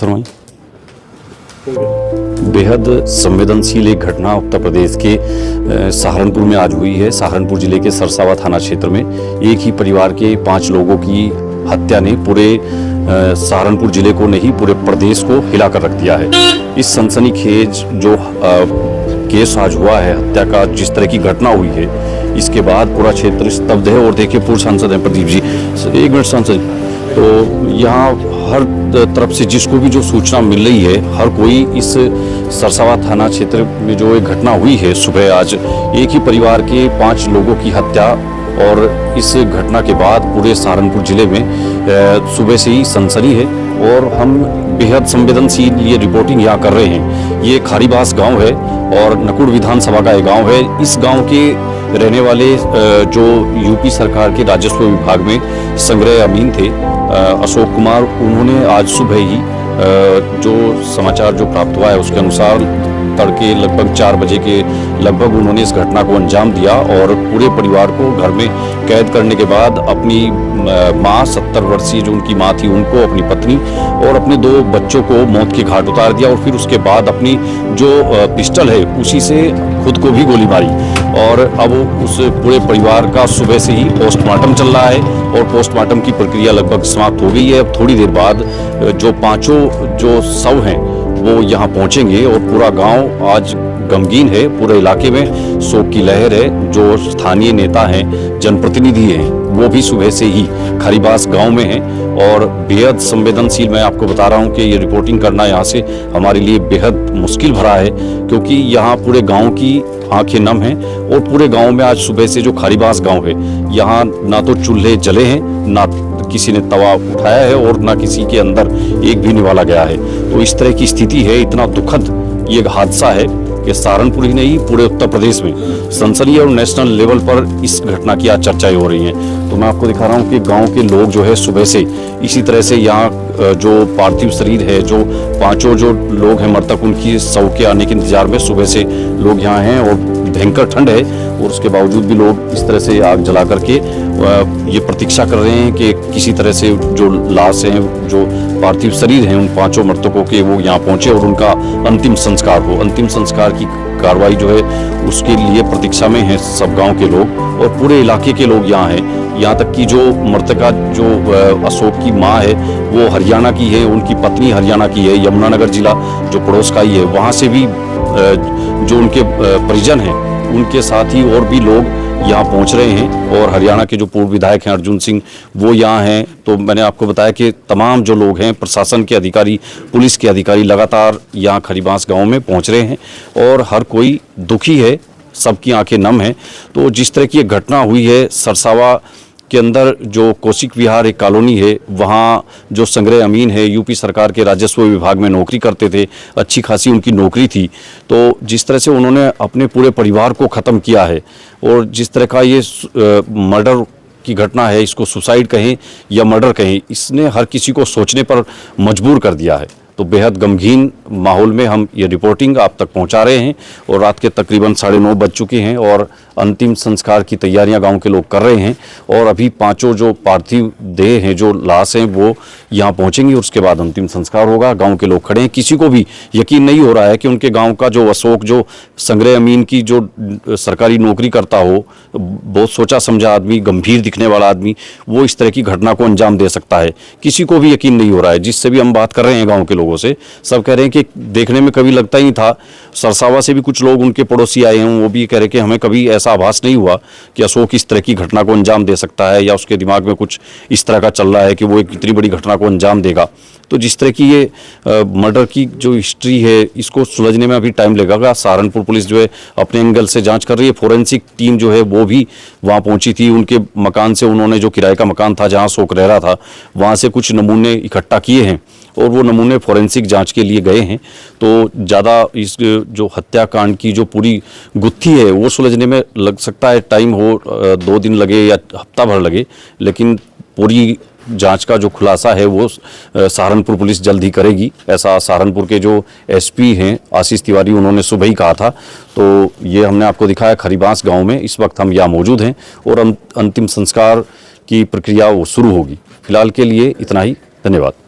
फरमाएं। बेहद संवेदनशील एक घटना उत्तर प्रदेश के सहारनपुर में आज हुई है। सहारनपुर जिले के सरसावा थाना क्षेत्र में एक ही परिवार के 5 लोगों की हत्या ने पूरे सहारनपुर जिले को नहीं पूरे प्रदेश को हिला कर रख दिया है। इस सनसनीखेज जो केस आज हुआ है हत्या का, जिस तरह की घटना हुई है, इसके बाद पूरा क्षेत्र स्तब्ध है। और देखिए पूर्व सांसद हैं प्रदीप जी, 1 मिनट सांसद, तो यहाँ हर तरफ से जिसको भी जो सूचना मिल रही है, हर कोई इस सरसावा थाना क्षेत्र में जो एक घटना हुई है सुबह आज, एक ही परिवार के 5 लोगों की हत्या, और इस घटना के बाद पूरे सहारनपुर जिले में सुबह से ही सनसनी है। और हम बेहद संवेदनशील ये रिपोर्टिंग यहाँ कर रहे हैं। ये खारीबास गांव है और नकुड़ विधानसभा का एक गांव है। इस गांव के रहने वाले जो यूपी सरकार के राजस्व विभाग में संग्रह अमीन थे, अशोक कुमार, उन्होंने आज सुबह ही जो समाचार जो प्राप्त हुआ है उसके अनुसार तड़के लगभग 4 बजे के लगभग उन्होंने इस घटना को अंजाम दिया और पूरे परिवार को घर में कैद करने के बाद अपनी माँ, 70 वर्षीय जो उनकी माँ थी, उनको, अपनी पत्नी और अपने 2 बच्चों को मौत के घाट उतार दिया। और फिर उसके बाद अपनी जो पिस्टल है उसी से खुद को भी गोली मारी। और अब उस पूरे परिवार का सुबह से ही पोस्टमार्टम चल रहा है और पोस्टमार्टम की प्रक्रिया लगभग समाप्त हो गई है। अब थोड़ी देर बाद जो 5 जो शव हैं वो यहाँ पहुँचेंगे और पूरा गांव आज गमगीन है। पूरे इलाके में शोक की लहर है। जो स्थानीय नेता हैं, जनप्रतिनिधि हैं, वो भी सुबह से ही खारीबास गांव में हैं और बेहद संवेदनशील, मैं आपको बता रहा हूं कि ये रिपोर्टिंग करना यहाँ से हमारे लिए बेहद मुश्किल भरा है, क्योंकि यहाँ पूरे गांव की आंखें नम हैं। और पूरे गांव में आज सुबह से जो खारीबास गांव है, यहाँ ना तो चूल्हे जले हैं, ना किसी ने तवा उठाया है और ना किसी के अंदर एक भी निवाला गया है। तो इस तरह की स्थिति है। इतना दुखद ये हादसा है कि सहारनपुर ही नहीं पूरे उत्तर प्रदेश में सनसनी और नेशनल लेवल पर इस घटना की आज चर्चाएं हो रही हैं। तो मैं आपको दिखा रहा हूं कि गांव के लोग जो है सुबह से इसी तरह से यहाँ जो पार्थिव शरीर है, जो 5 जो लोग हैं मृतक, उनकी शव के आने के इंतजार में सुबह से लोग यहाँ हैं। और भयंकर ठंड है और उसके बावजूद भी लोग इस तरह से आग जला करके ये प्रतीक्षा कर रहे हैं कि किसी तरह से जो लाश हैं, जो पार्थिव शरीर हैं उन 5 मृतकों के, वो यहाँ पहुंचे और उनका अंतिम संस्कार हो। अंतिम संस्कार की कार्रवाई जो है उसके लिए प्रतीक्षा में हैं सब गांव के लोग और पूरे इलाके के लोग यहाँ हैं। यहाँ तक कि जो मृतका जो अशोक की माँ है वो हरियाणा की है, उनकी पत्नी हरियाणा की है, यमुनानगर जिला जो पड़ोस का ही है, वहाँ से भी जो उनके परिजन हैं उनके साथ ही और भी लोग यहाँ पहुँच रहे हैं। और हरियाणा के जो पूर्व विधायक हैं अर्जुन सिंह, वो यहाँ हैं। तो मैंने आपको बताया कि तमाम जो लोग हैं, प्रशासन के अधिकारी, पुलिस के अधिकारी लगातार यहाँ खारीबास गांव में पहुँच रहे हैं और हर कोई दुखी है, सबकी आंखें नम हैं। तो जिस तरह की एक घटना हुई है सरसावा के अंदर, जो कौशिक विहार एक कॉलोनी है, वहाँ जो संग्रह अमीन है, यूपी सरकार के राजस्व विभाग में नौकरी करते थे, अच्छी खासी उनकी नौकरी थी। तो जिस तरह से उन्होंने अपने पूरे परिवार को ख़त्म किया है और जिस तरह का ये मर्डर की घटना है, इसको सुसाइड कहें या मर्डर कहें, इसने हर किसी को सोचने पर मजबूर कर दिया है। तो बेहद गमगीन माहौल में हम ये रिपोर्टिंग आप तक पहुंचा रहे हैं और रात के तकरीबन 9:30 बज चुके हैं और अंतिम संस्कार की तैयारियां गांव के लोग कर रहे हैं। और अभी 5 जो पार्थिव देह हैं, जो लाश हैं, वो यहां पहुंचेंगी और उसके बाद अंतिम संस्कार होगा। गांव के लोग खड़े हैं, किसी को भी यकीन नहीं हो रहा है कि उनके गाँव का जो अशोक, जो संग्रह अमीन की जो सरकारी नौकरी करता हो, बहुत सोचा समझा आदमी, गंभीर दिखने वाला आदमी, वो इस तरह की घटना को अंजाम दे सकता है। किसी को भी यकीन नहीं हो रहा है। जिससे भी हम बात कर रहे हैं गाँव के लोगों से, सब कह रहे हैं कि देखने में कभी लगता ही नहीं था। सरसावा से भी कुछ लोग उनके पड़ोसी आए हैं, वो भी कह रहे कि हमें कभी ऐसा आभास नहीं हुआ कि अशोक इस तरह की घटना को अंजाम दे सकता है या उसके दिमाग में कुछ इस तरह का चल रहा है कि वो एक इतनी बड़ी घटना को अंजाम देगा। तो जिस तरह की ये मर्डर की जो हिस्ट्री है, इसको सुलझने में अभी टाइम लगेगा। सहारनपुर पुलिस जो है अपने एंगल से जांच कर रही है। फोरेंसिक टीम जो है वो भी वहाँ पहुंची थी। उनके मकान से उन्होंने, जो किराए का मकान था जहाँ अशोक रह रहा था, वहाँ से कुछ नमूने इकट्ठा किए हैं और वो नमूने फोरेंसिक जांच के लिए गए हैं। तो ज़्यादा इस जो हत्याकांड की जो पूरी गुत्थी है वो सुलझने में लग सकता है टाइम हो, 2 दिन लगे या हफ्ता भर लगे, लेकिन पूरी जांच का जो खुलासा है वो सहारनपुर पुलिस जल्द ही करेगी। ऐसा सहारनपुर के जो एसपी हैं आशीष तिवारी, उन्होंने सुबह ही कहा था। तो ये हमने आपको दिखाया खारीबास गांव में। इस वक्त हम यहाँ मौजूद हैं और अंतिम संस्कार की प्रक्रिया वो शुरू होगी। फिलहाल के लिए इतना ही, धन्यवाद।